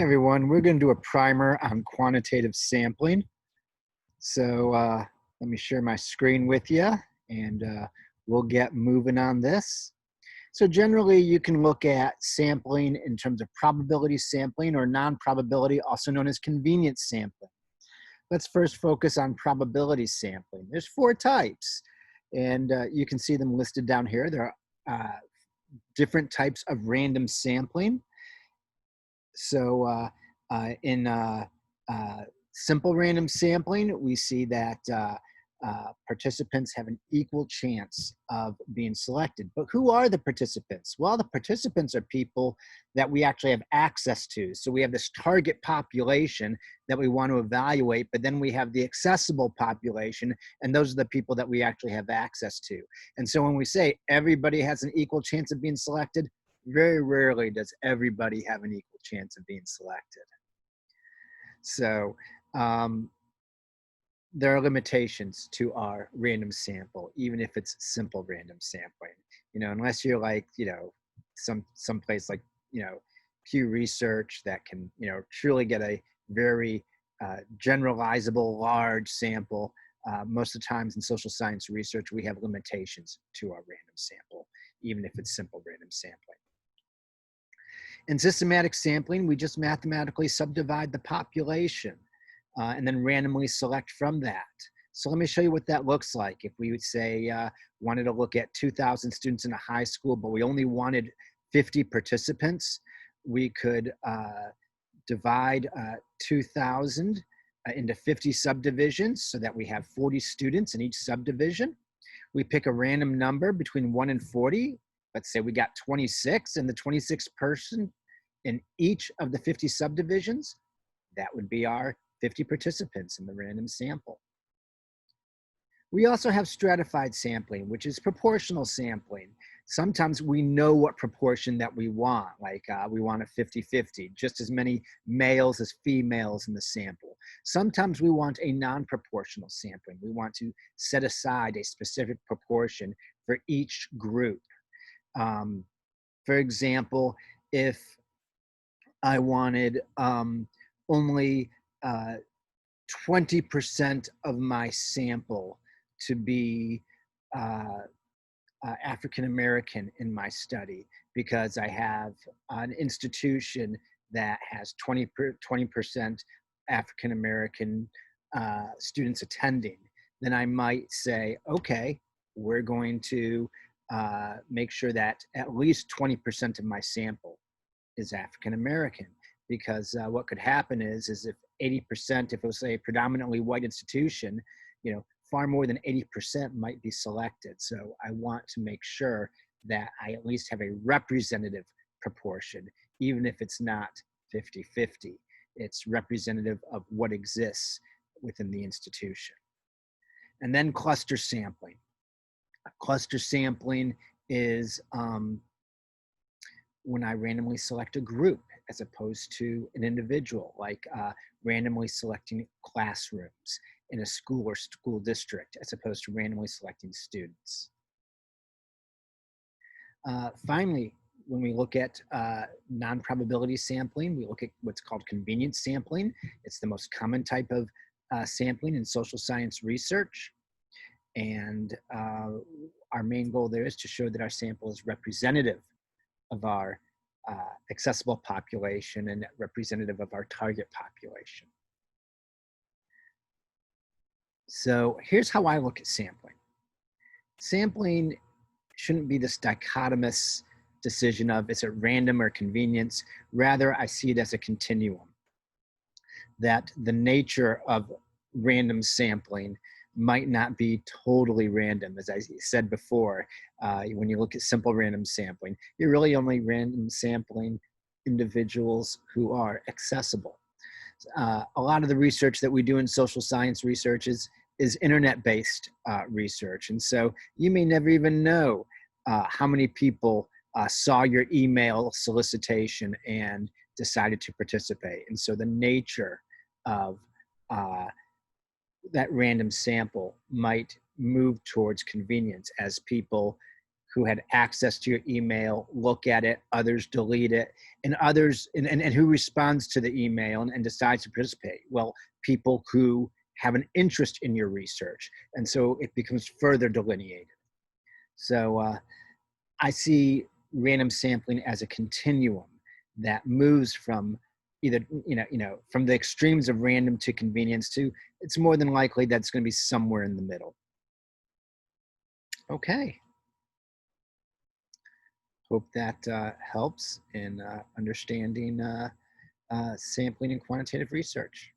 Hey everyone, we're going to do a primer on quantitative sampling. So let me share my screen with you and we'll get moving on this. So generally you can look at sampling in terms of probability sampling or non-probability, also known as convenience sampling. Let's first focus on probability sampling. There's 4 types and you can see them listed down here. There are different types of random sampling. So in simple random sampling, we see that participants have an equal chance of being selected. But who are the participants? Well, the participants are people that we actually have access to. So we have this target population that we want to evaluate, but then we have the accessible population, and those are the people that we actually have access to. And so when we say everybody has an equal chance of being selected, very rarely does everybody have an equal chance of being selected. So there are limitations to our random sample, even if it's simple random sampling. Unless you're like, some place like, Pew Research that can, truly get a very generalizable large sample. Most of the times in social science research, we have limitations to our random sample, even if it's simple random sampling. In systematic sampling, we just mathematically subdivide the population and then randomly select from that. So let me show you what that looks like. If we would say wanted to look at 2,000 students in a high school, but we only wanted 50 participants, we could divide 2,000 into 50 subdivisions so that we have 40 students in each subdivision. We pick a random number between 1 and 40. Let's say we got 26, and the 26th person in each of the 50 subdivisions, that would be our 50 participants in the random sample. We also have stratified sampling, which is proportional sampling. Sometimes we know what proportion that we want, like we want a 50-50, just as many males as females in the sample. Sometimes we want a non-proportional sampling. We want to set aside a specific proportion for each group. For example, if I wanted only 20% of my sample to be African-American in my study, because I have an institution that has 20% African-American students attending, then I might say, okay, we're going to make sure that at least 20% of my sample is African-American, because what could happen is if 80%, if it was a predominantly white institution, far more than 80% might be selected. So I want to make sure that I at least have a representative proportion, even if it's not 50-50. It's representative of what exists within the institution. And then cluster sampling. Cluster sampling is when I randomly select a group as opposed to an individual, like randomly selecting classrooms in a school or school district as opposed to randomly selecting students. Finally, when we look at non-probability sampling, we look at what's called convenience sampling. It's the most common type of sampling in social science research. And our main goal there is to show that our sample is representative of our accessible population and representative of our target population. So here's how I look at sampling. Sampling shouldn't be this dichotomous decision of is it random or convenience. Rather, I see it as a continuum, that the nature of random sampling might not be totally random. As I said before, when you look at simple random sampling, you're really only random sampling individuals who are accessible. A lot of the research that we do in social science research is internet-based research. And so you may never even know how many people saw your email solicitation and decided to participate. And so the nature of that random sample might move towards convenience as people who had access to your email look at it, others delete it, and others, and who responds to the email and decides to participate? Well, people who have an interest in your research. And so it becomes further delineated. So I see random sampling as a continuum that moves from either, from the extremes of random to convenience to, it's more than likely that's going to be somewhere in the middle. Okay. Hope that helps in understanding sampling and quantitative research.